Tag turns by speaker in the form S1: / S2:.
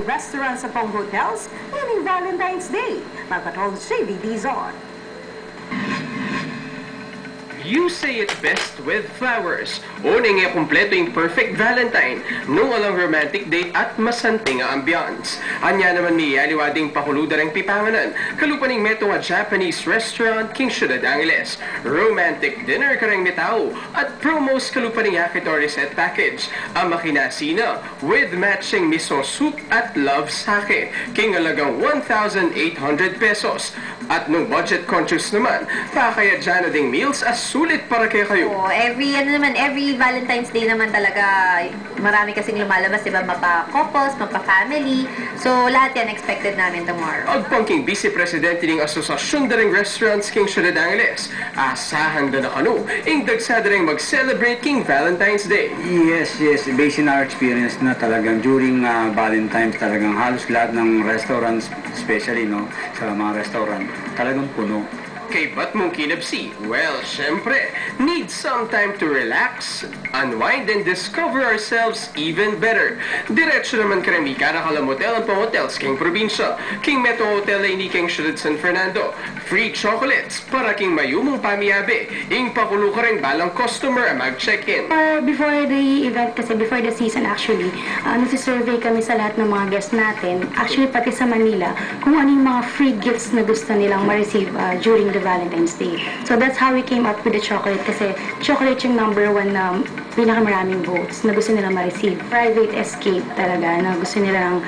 S1: Restaurants sa pong hotels ngayong Valentine's Day. Magpatol Shady Dizon.
S2: You say it best with flowers. Una nga kumpleto yung perfect Valentine, nung walang romantic date at masanting ang ambiance. Anya naman may aliwading pakuluda ng pipanganan, kalupaning meto nga Japanese restaurant King Ciudad Angeles. Romantic dinner karang mitao at promos kalupaning yakitori set package. Ang makinasina with matching miso soup at love sake. King alagang 1,800 pesos. At nung budget conscious naman, pakaya dyan na ding meals as sulit para kay kayo.
S3: Oh, every Valentine's Day naman talaga, marami kasing lumalabas, diba? Mapa-couples, mapa-family. So, lahat yan expected namin tomorrow.
S2: Agpangking vice-presidente ng Asosasyon Daring Restaurants King Ciudad Angeles, asahan na kanu, ing dagsada rin mag-celebrate King Valentine's Day.
S4: Yes. Based on our experience na talagang during Valentine's, talagang halos lahat ng restaurants, especially sa mga restaurant, talagang puno.
S2: Kay ba't mong kinapsi? Well, syempre, need some time to relax, unwind, and discover ourselves even better. Diretso naman karami ka nakalam hotel ang pang-hotels King Probinsya, King Metro Hotel ay ni King Ciudad San Fernando. Free chocolates para king mayumong pamiyabe. Ing pakulo ka rin balang customer ang mag-check-in.
S5: Before the event kasi, before the season actually, nasi-survey kami sa lahat ng mga guests natin, actually pati sa Manila, kung ano yung mga free gifts na gusto nilang ma-receive during the Valentine's Day. So that's how we came up with the chocolate kasi chocolate yung #1 na pinakamaraming votes na gusto nilang ma-receive. Private escape talaga na gusto nilang